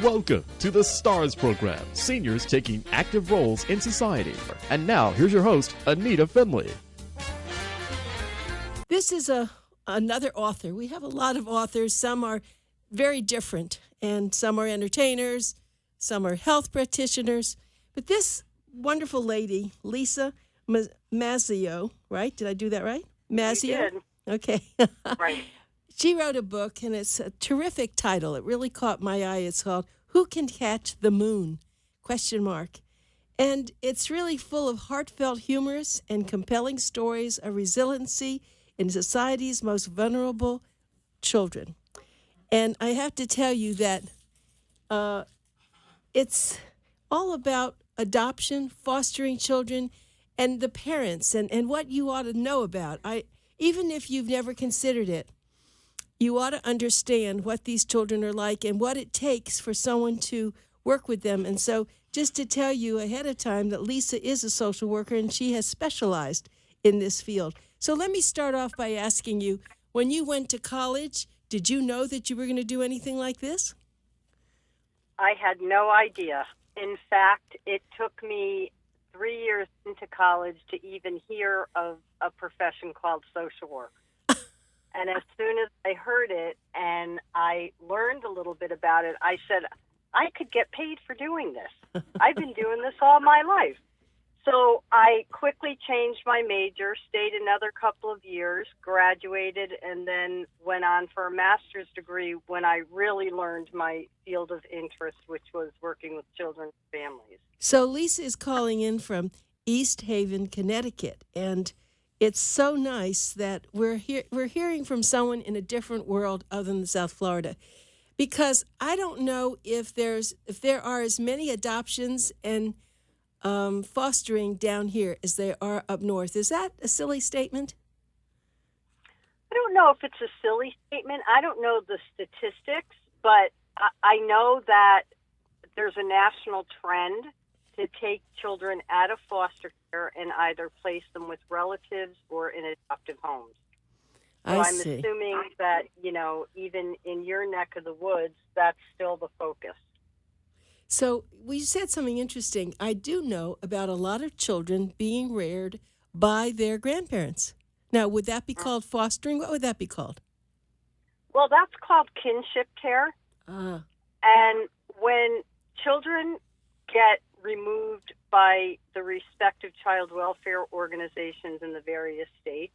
Welcome to the STARS program, seniors taking active roles in society. And now, here's your host, ANITA FINLEY. This is another author. We have a lot of authors. Some are very different, and some are entertainers, some are health practitioners. But this wonderful lady, Lisa Mazzeo, right? Did I do that right? Mazzeo? You did. Okay. Right. She wrote a book, and it's a terrific title. It really caught my eye. It's called Who Can Catch the Moon? ? And it's really full of heartfelt, humorous, and compelling stories of resiliency in society's most vulnerable children. And I have to tell you that it's all about adoption, fostering children, and the parents, and what you ought to know about. Even if you've never considered it, you ought to understand what these children are like and what it takes for someone to work with them. And so just to tell you ahead of time that Lisa is a social worker and she has specialized in this field. So let me start off by asking you, when you went to college, did you know that you were going to do anything like this? I had no idea. In fact, it took me 3 years into college to even hear of a profession called social work. And as soon as I heard it and I learned a little bit about it, I said, I could get paid for doing this. I've been doing this all my life. So I quickly changed my major, stayed another couple of years, graduated, and then went on for a master's degree when I really learned my field of interest, which was working with children and families. So Lisa is calling in from East Haven, Connecticut, and it's so nice that we're hearing from someone in a different world other than South Florida, because I don't know if there are as many adoptions and fostering down here as there are up north. Is that a silly statement? I don't know if it's a silly statement. I don't know the statistics, but I know that there's a national trend to take children out of foster care and either place them with relatives or in adoptive homes. So I'm assuming that, even in your neck of the woods, that's still the focus. So we said something interesting. I do know about a lot of children being reared by their grandparents. Now, would that be called fostering? What would that be called? Well, that's called kinship care. And when children get removed by the respective child welfare organizations in the various states,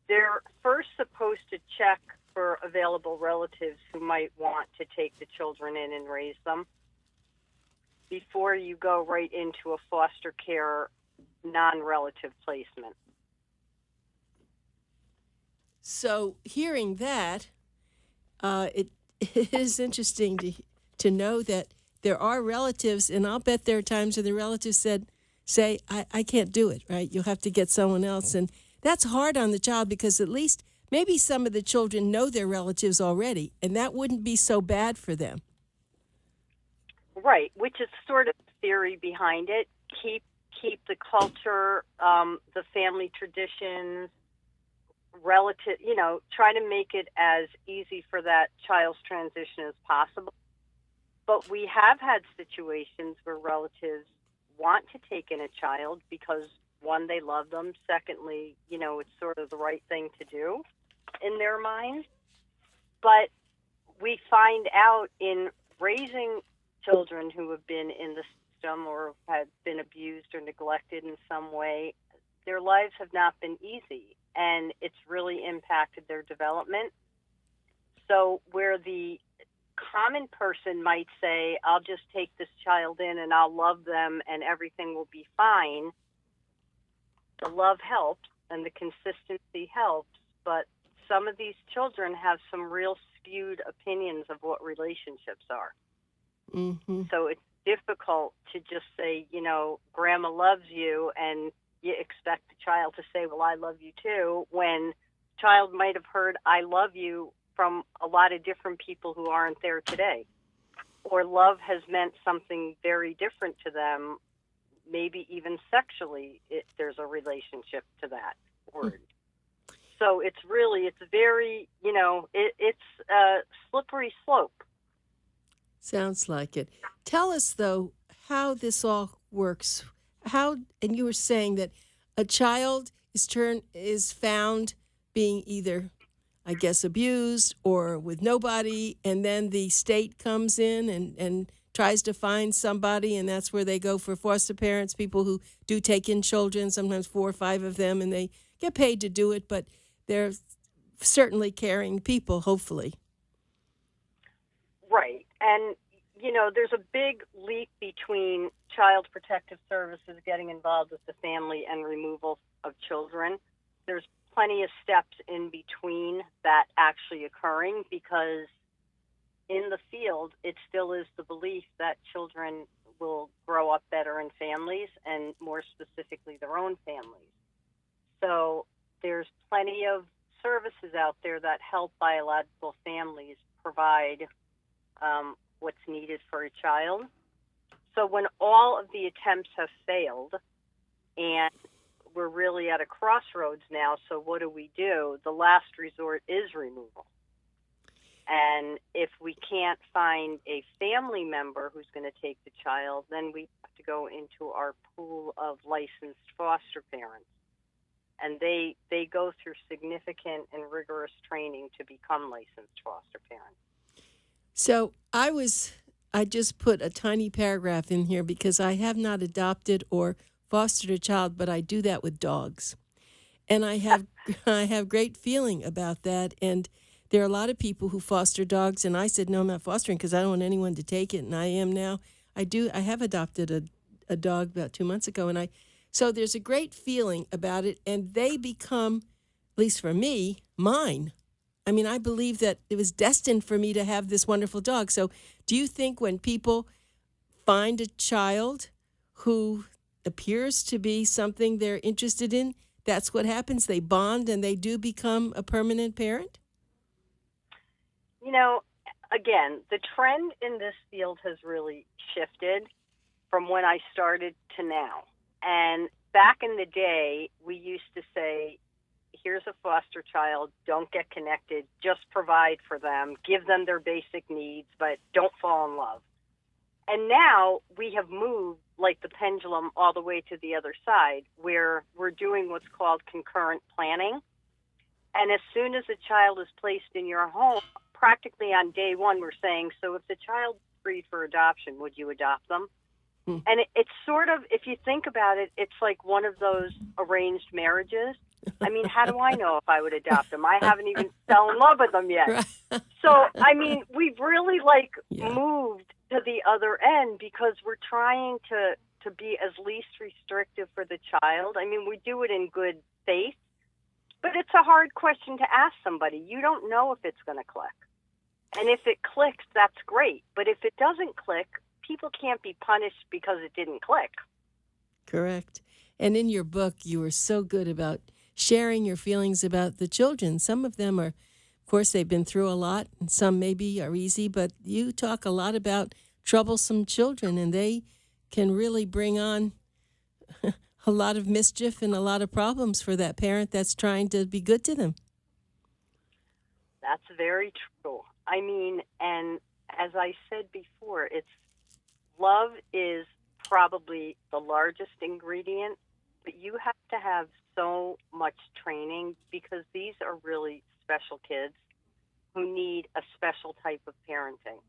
they're first supposed to check for available relatives who might want to take the children in and raise them before you go right into a foster care non-relative placement. So hearing that, it is interesting to know that there are relatives, and I'll bet there are times when the relatives say, I can't do it, right? You'll have to get someone else. And that's hard on the child because at least maybe some of the children know their relatives already, and that wouldn't be so bad for them. Right, which is sort of the theory behind it. Keep the culture, the family traditions, relative, try to make it as easy for that child's transition as possible. But we have had situations where relatives want to take in a child because, one, they love them. Secondly, it's sort of the right thing to do in their minds. But we find out in raising children who have been in the system or have been abused or neglected in some way, their lives have not been easy, and it's really impacted their development. So where the common person might say, I'll just take this child in and I'll love them and everything will be fine, the love helps and the consistency helps, but some of these children have some real skewed opinions of what relationships are. Mm-hmm. So it's difficult to just say, Grandma loves you, and you expect the child to say, well, I love you too, when the child might have heard, I love you from a lot of different people who aren't there today. Or love has meant something very different to them, maybe even sexually, there's a relationship to that word. So it's very, it's a slippery slope. Sounds like it. Tell us, though, how this all works. How, and you were saying that a child is found being either, I guess, abused or with nobody, and then the state comes in and tries to find somebody, and that's where they go for foster parents, people who do take in children, sometimes 4 or 5 of them, and they get paid to do it, but they're certainly caring people, hopefully. Right. And, there's a big leap between Child Protective Services getting involved with the family and removal of children. There's plenty of steps in between that actually occurring, because in the field, it still is the belief that children will grow up better in families, and more specifically their own families. So there's plenty of services out there that help biological families provide what's needed for a child. So when all of the attempts have failed, and we're really at a crossroads now, so what do? The last resort is removal. And if we can't find a family member who's going to take the child, then we have to go into our pool of licensed foster parents. And they go through significant and rigorous training to become licensed foster parents. So I just put a tiny paragraph in here because I have not adopted or fostered a child, but I do that with dogs. And I have great feeling about that. And there are a lot of people who foster dogs, and I said, no, I'm not fostering because I don't want anyone to take it, and I am now. I have adopted a dog about 2 months ago, and so there's a great feeling about it, and they become, at least for me, mine. I mean, I believe that it was destined for me to have this wonderful dog. So do you think when people find a child who appears to be something they're interested in, that's what happens? They bond and they do become a permanent parent? Again, the trend in this field has really shifted from when I started to now. And back in the day, we used to say, here's a foster child, don't get connected, just provide for them, give them their basic needs, but don't fall in love. And now we have moved like the pendulum all the way to the other side, where we're doing what's called concurrent planning. And as soon as a child is placed in your home, practically on day one, we're saying, so if the child's free for adoption, would you adopt them? And it's sort of, if you think about it, it's like one of those arranged marriages. I mean, how do I know if I would adopt them? I haven't even fell in love with them yet. So, I mean, we've really moved to the other end because we're trying to be as least restrictive for the child. I mean, we do it in good faith, but it's a hard question to ask somebody. You don't know if it's going to click. And if it clicks, that's great. But if it doesn't click, people can't be punished because it didn't click. Correct. And in your book, you were so good about sharing your feelings about the children. Some of them are, of course, they've been through a lot, and some maybe are easy, but you talk a lot about troublesome children, and they can really bring on a lot of mischief and a lot of problems for that parent that's trying to be good to them. That's very true. I mean, and as I said before, love is probably the largest ingredient, but you have to have so much training because these are really special kids who need a special type of parenting.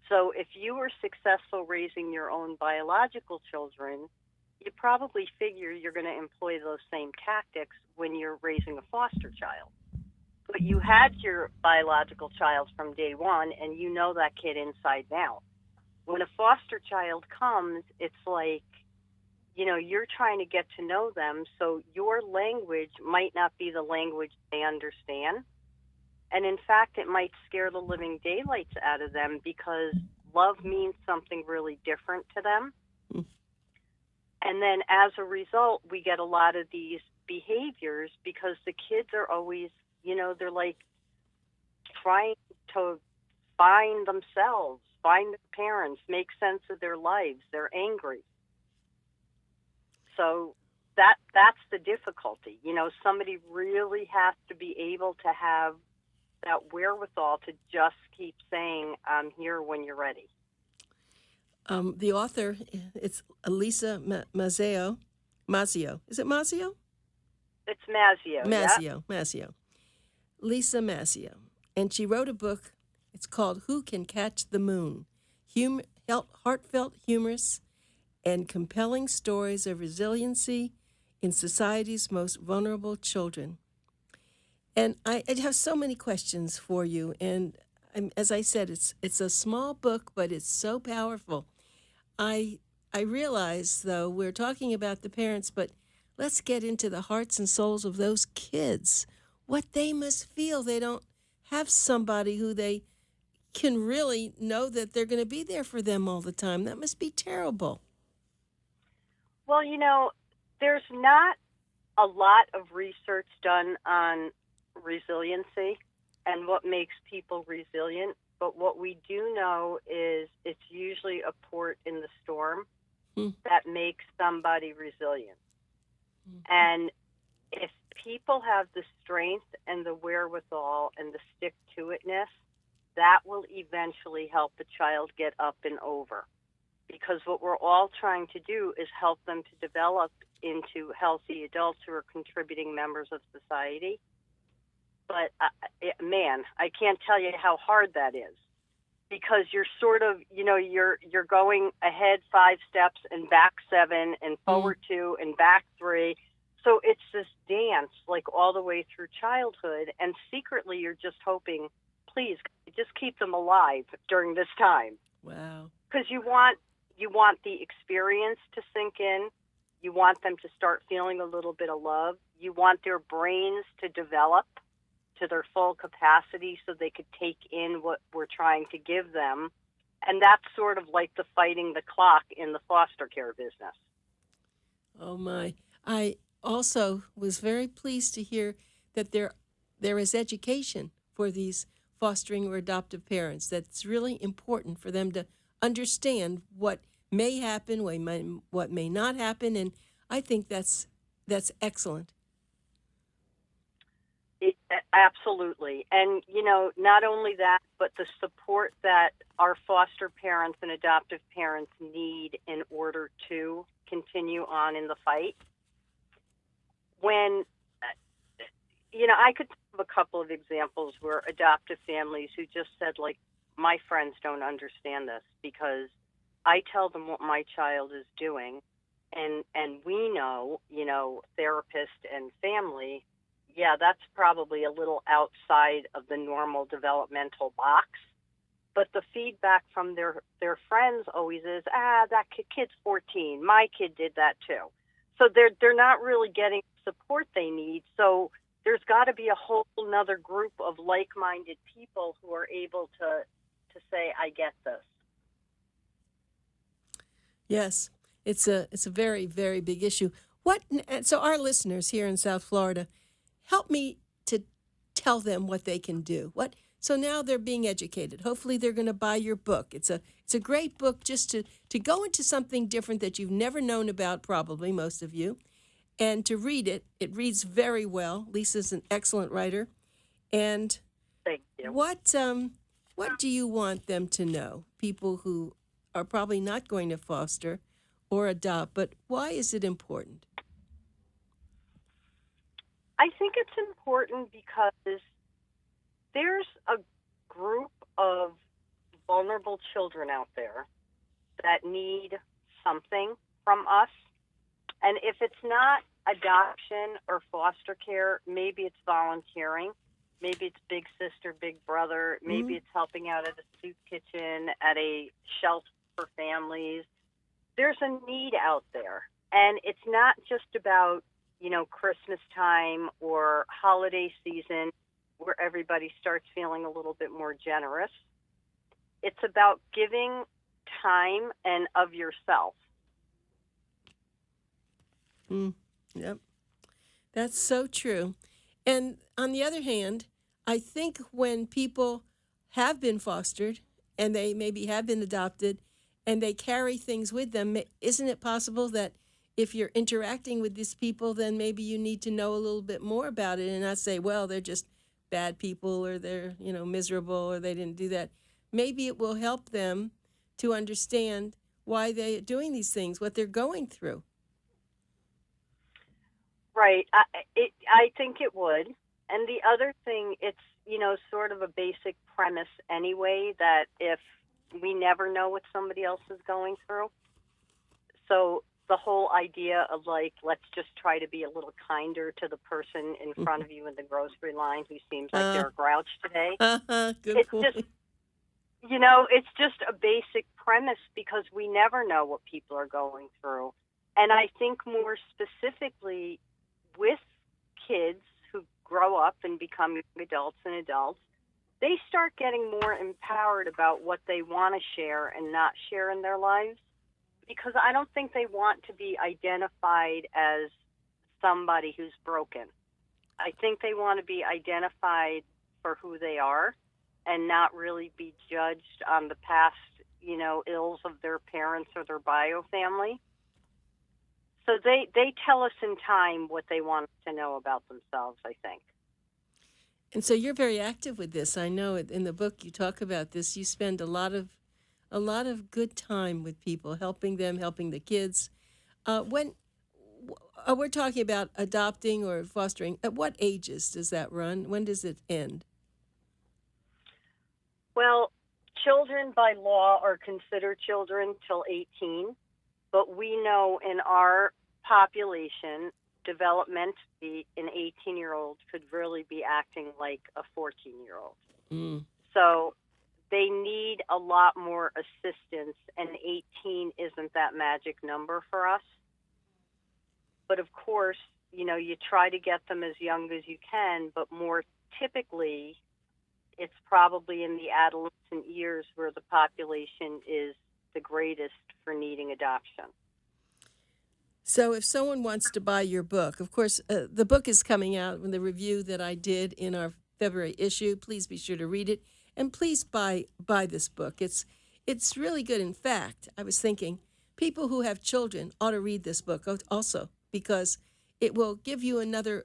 So if you were successful raising your own biological children, you probably figure you're going to employ those same tactics when you're raising a foster child. But you had your biological child from day one, and you know that kid inside and out. When a foster child comes, it's like, you're trying to get to know them, so your language might not be the language they understand. And in fact, it might scare the living daylights out of them because love means something really different to them. And then as a result, we get a lot of these behaviors because the kids are always, they're like trying to find themselves, find their parents, make sense of their lives. They're angry. So that's the difficulty. Somebody really has to be able to have that wherewithal to just keep saying, I'm here when you're ready. The author, it's Elisa Mazzeo. Mazzeo. Is it Mazzeo? It's Mazzeo. Mazzeo. Lisa Mazzeo. And she wrote a book. It's called Who Can Catch the Moon? Heartfelt, humorous, and compelling stories of resiliency in society's most vulnerable children. And I have so many questions for you. And as I said, it's a small book, but it's so powerful. I realize, though, we're talking about the parents, but let's get into the hearts and souls of those kids. What they must feel. They don't have somebody who they can really know that they're going to be there for them all the time. That must be terrible. Well, there's not a lot of research done on resiliency and what makes people resilient. But what we do know is it's usually a port in the storm that makes somebody resilient. And if people have the strength and the wherewithal and the stick-to-itness, that will eventually help the child get up and over. Because what we're all trying to do is help them to develop into healthy adults who are contributing members of society. But man, I can't tell you how hard that is, because you're sort of, you're going ahead 5 steps and back 7 and forward 2 and back 3. So it's this dance like all the way through childhood, and secretly you're just hoping, please, just keep them alive during this time. Wow. Because you want the experience to sink in. You want them to start feeling a little bit of love. You want their brains to develop to their full capacity so they could take in what we're trying to give them. And that's sort of like the fighting the clock in the foster care business. Oh, my. I also was very pleased to hear that there is education for these fostering or adoptive parents. That's really important for them to understand what may happen, what may not happen, and I think that's excellent. Absolutely. And, not only that, but the support that our foster parents and adoptive parents need in order to continue on in the fight. When, I could think of a couple of examples where adoptive families who just said, like, my friends don't understand this because I tell them what my child is doing, and we know, therapist and family, yeah, that's probably a little outside of the normal developmental box. But the feedback from their friends always is, that kid's 14. My kid did that too. So they're not really getting the support they need. So there's got to be a whole nother group of like-minded people who are able to say, I get this. Yes, it's a very, very big issue. So our listeners here in South Florida, help me to tell them what they can do. So now they're being educated. Hopefully they're going to buy your book. It's a great book just to go into something different that you've never known about, probably most of you, and to read it. It reads very well. Lisa's an excellent writer. And thank you. What do you want them to know? People who are probably not going to foster or adopt, but why is it important? I think it's important because there's a group of vulnerable children out there that need something from us. And if it's not adoption or foster care, maybe it's volunteering. Maybe it's big sister, big brother. Maybe it's helping out at a soup kitchen, at a shelter for families. There's a need out there. And it's not just about, Christmas time or holiday season where everybody starts feeling a little bit more generous. It's about giving time and of yourself. Yep. That's so true. And on the other hand, I think when people have been fostered and they maybe have been adopted and they carry things with them, isn't it possible that if you're interacting with these people, then maybe you need to know a little bit more about it and not say, well, they're just bad people or they're, miserable or they didn't do that. Maybe it will help them to understand why they're doing these things, what they're going through. Right. I think it would. And the other thing, it's, sort of a basic premise anyway, that if we never know what somebody else is going through. So the whole idea of let's just try to be a little kinder to the person in front of you in the grocery line who seems like they're a grouch today. Good point. It's just a basic premise because we never know what people are going through. And I think more specifically with kids who grow up and become young adults and adults, they start getting more empowered about what they want to share and not share in their lives, because I don't think they want to be identified as somebody who's broken. I think they want to be identified for who they are and not really be judged on the past, ills of their parents or their bio family. So they tell us in time what they want to know about themselves, I think. And so you're very active with this. I know in the book you talk about this. You spend a lot of good time with people, helping them, helping the kids. When we're talking about adopting or fostering, at what ages does that run? When does it end? Well, children by law are considered children till 18, but we know in our population, developmentally, an 18-year-old could really be acting like a 14-year-old. Mm. So they need a lot more assistance, and 18 isn't that magic number for us. But of course, you try to get them as young as you can, but more typically, it's probably in the adolescent years where the population is the greatest for needing adoption. So if someone wants to buy your book, of course, the book is coming out in the review that I did in our February issue. Please be sure to read it. And please buy this book. It's really good. In fact, I was thinking people who have children ought to read this book also, because it will give you another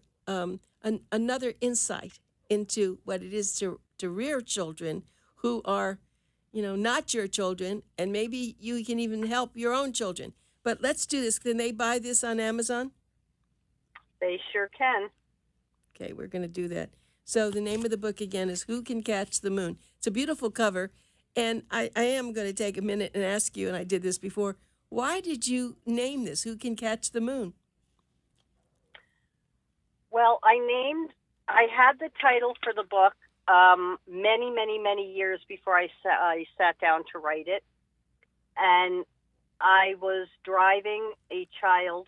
insight into what it is to rear children who are, not your children, and maybe you can even help your own children. But let's do this. Can they buy this on Amazon? They sure can. Okay, we're going to do that. So the name of the book again is Who Can Catch the Moon? It's a beautiful cover. And I am going to take a minute and ask you, and I did this before, why did you name this Who Can Catch the Moon? Well, I had the title for the book many, many, many years before I sat down to write it. And I was driving a child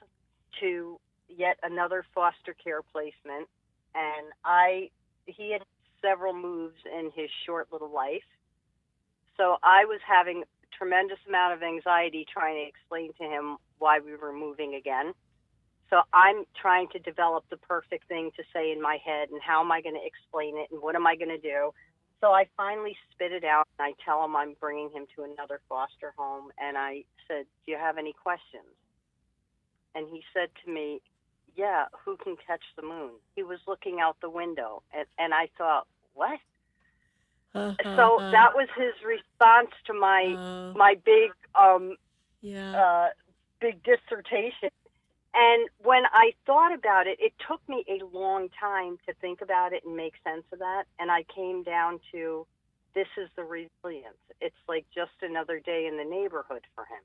to yet another foster care placement, and he had several moves in his short little life. So I was having a tremendous amount of anxiety trying to explain to him why we were moving again. So I'm trying to develop the perfect thing to say in my head, and how am I going to explain it, and what am I going to do? So I finally spit it out, and I tell him I'm bringing him to another foster home, and I said, do you have any questions? And he said to me, yeah, who can catch the moon? He was looking out the window, and I thought, what? So that was his response to my big big dissertation. And when I thought about it, it took me a long time to think about it and make sense of that. And I came down to, this is the resilience. It's like just another day in the neighborhood for him.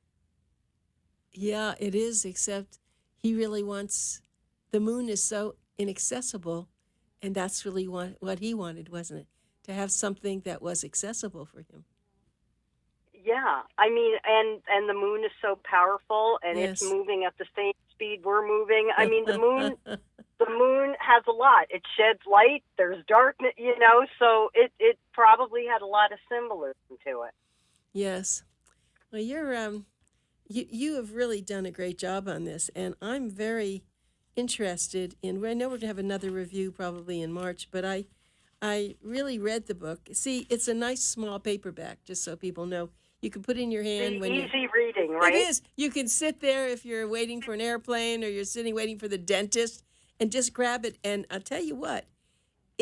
Yeah, it is, except he really wants, the moon is so inaccessible, and that's really what he wanted, wasn't it? To have something that was accessible for him. Yeah, I mean, and the moon is so powerful, and Yes. It's moving at the same speed we're moving. I mean, the moon has a lot. It sheds light. There's darkness, so it probably had a lot of symbolism to it. Yes. Well, you have really done a great job on this, and I'm very interested in. I know we're going to have another review probably in March, but I really read the book. See, it's a nice small paperback, just so people know. You can put in your hand when easy reading, right? It is. You can sit there if you're waiting for an airplane or you're sitting waiting for the dentist and just grab it. And I'll tell you what,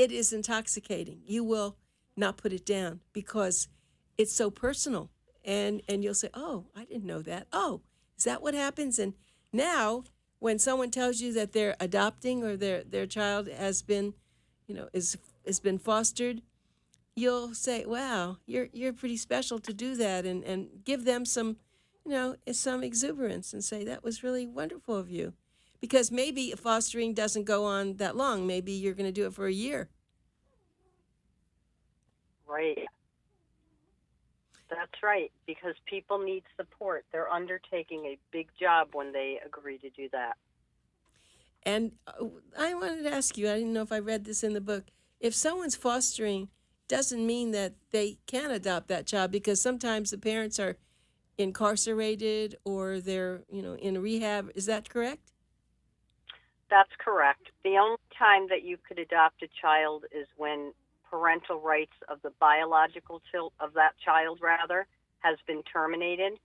it is intoxicating. You will not put it down because it's so personal. And you'll say, oh, I didn't know that. Oh, is that what happens? And now when someone tells you that they're adopting or their child has been, has been fostered, you'll say, wow, you're pretty special to do that, and give them some, some exuberance and say, that was really wonderful of you. Because maybe fostering doesn't go on that long. Maybe you're going to do it for a year. Right. That's right, because people need support. They're undertaking a big job when they agree to do that. And I wanted to ask you, I didn't know if I read this in the book, if someone's fostering, doesn't mean that they can adopt that child, because sometimes the parents are incarcerated or they're, in rehab. Is that correct? That's correct. The only time that you could adopt a child is when parental rights of the biological of that child has been terminated,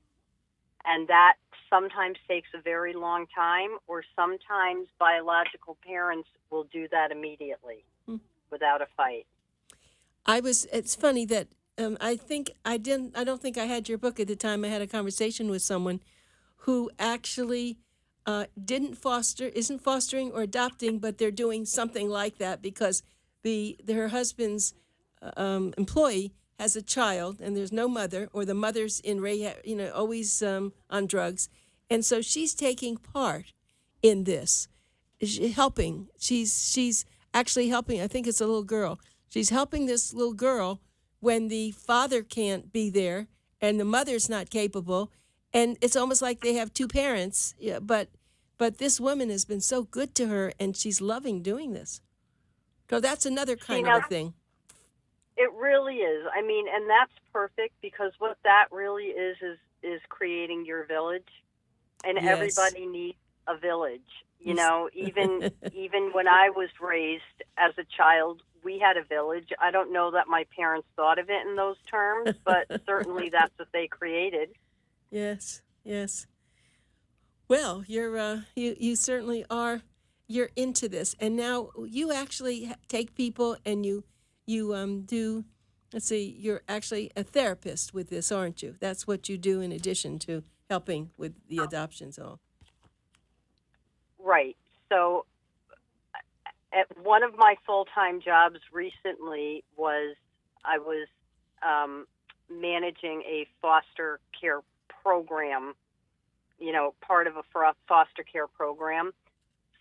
and that sometimes takes a very long time, or sometimes biological parents will do that immediately without a fight. It's funny that I don't think I had your book at the time. I had a conversation with someone who actually isn't fostering or adopting, but they're doing something like that because her husband's employee has a child and there's no mother, or the mother's in rehab, always on drugs, and so she's taking part in this, helping. She's actually helping. I think it's a little girl. She's helping this little girl when the father can't be there and the mother's not capable, and it's almost like they have two parents. Yeah, but this woman has been so good to her, and she's loving doing this. So that's another kind of a thing. It really is. I mean, and that's perfect, because what that really is creating your village, and Yes. Everybody needs a village. Even when I was raised as a child, we had a village. I don't know that my parents thought of it in those terms, but certainly that's what they created. Yes. Well, you certainly are. You're into this, and now you actually take people and you do. Let's see, you're actually a therapist with this, aren't you? That's what you do in addition to helping with the adoptions. All right. So, at one of my full-time jobs recently I was managing a foster care program. Part of a foster care program.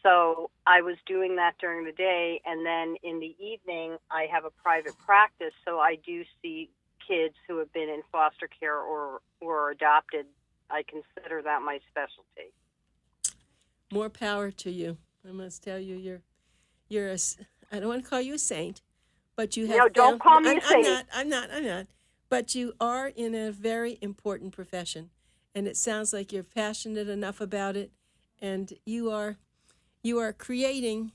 So I was doing that during the day, and then in the evening, I have a private practice, so I do see kids who have been in foster care or are adopted. I consider that my specialty. more power to you. I must tell you, you're I don't want to call you a saint, but you have. No, don't call me a saint. I'm not. But you are in a very important profession, and it sounds like you're passionate enough about it, and you are creating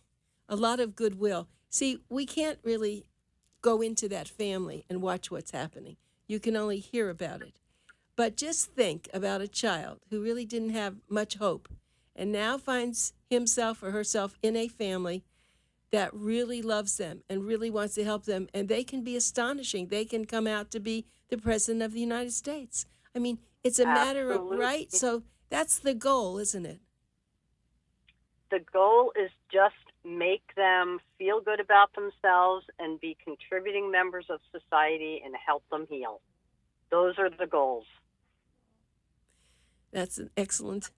a lot of goodwill. See, we can't really go into that family and watch what's happening. You can only hear about it. But just think about a child who really didn't have much hope and now finds himself or herself in a family that really loves them and really wants to help them. And they can be astonishing. They can come out to be the President of the United States. I mean, it's a matter of, right? So that's the goal, isn't it? The goal is just make them feel good about themselves and be contributing members of society and help them heal. Those are the goals. That's excellent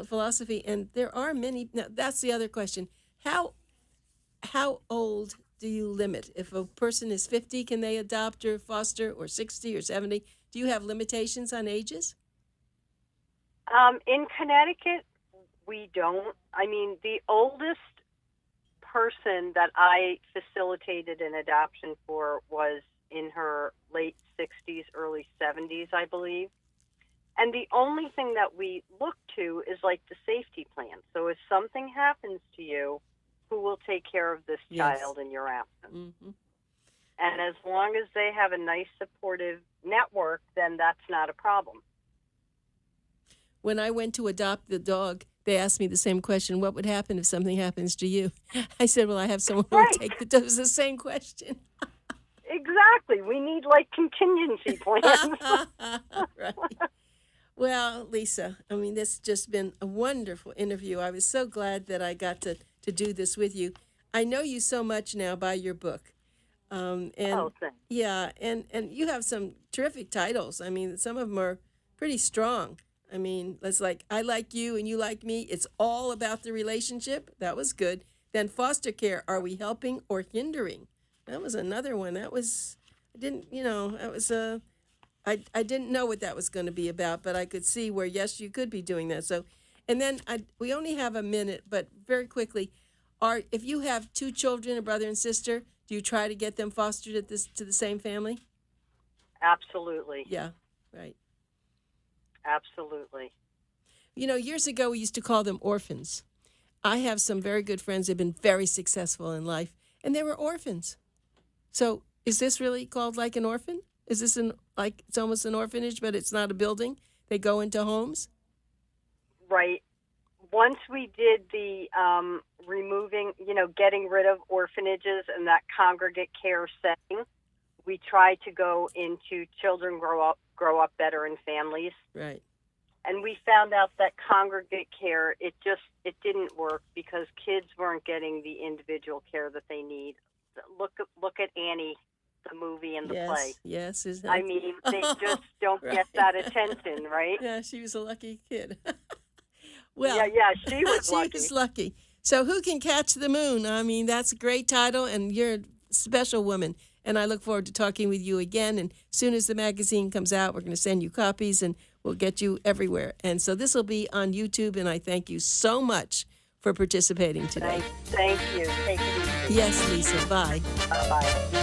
philosophy. And there are many. Now, that's the other question. How old do you limit? If a person is 50, can they adopt or foster, or 60 or 70? Do you have limitations on ages? In Connecticut, we don't. I mean, the oldest person that I facilitated an adoption for was in her late 60s, early 70s, I believe. And the only thing that we look to is like the safety plan. So if something happens to you, who will take care of this child in your absence? Mm-hmm. And as long as they have a nice supportive network, then that's not a problem. When I went to adopt the dog, they asked me the same question, what would happen if something happens to you? I said, well, I have someone who will take the same question. Exactly. We need like contingency plans. Right. Well, Lisa, I mean, this has just been a wonderful interview. I was so glad that I got to do this with you. I know you so much now by your book. And thanks. yeah, and you have some terrific titles. I mean, some of them are pretty strong. I mean, it's like, I like you and you like me. It's all about the relationship. That was good. Then foster care, are we helping or hindering? That was another one. That was, I didn't know what that was going to be about, but I could see where, yes, you could be doing that. So, and then we only have a minute, but very quickly, if you have 2 children, a brother and sister, do you try to get them fostered to the same family? Absolutely. Yeah, right. Absolutely. You know, years ago, we used to call them orphans. I have some very good friends who have been very successful in life, and they were orphans. So is this really called like an orphan? Is this it's almost an orphanage, but it's not a building? They go into homes? Right. Once we did the getting rid of orphanages and that congregate care setting, we tried to go into children grow up better in families. Right. And we found out that congregate care, it didn't work because kids weren't getting the individual care that they need. Look at Annie, the movie and the play. Yes. I mean, they just don't get that attention, right? Yeah, she was a lucky kid. Well, yeah, she was lucky. She was lucky. So Who Can Catch the Moon? I mean, that's a great title, and you're a special woman. And I look forward to talking with you again. And as soon as the magazine comes out, we're going to send you copies, and we'll get you everywhere. And so this will be on YouTube, and I thank you so much for participating today. Thank you. Take it easy. Yes, Lisa. Bye. Bye-bye.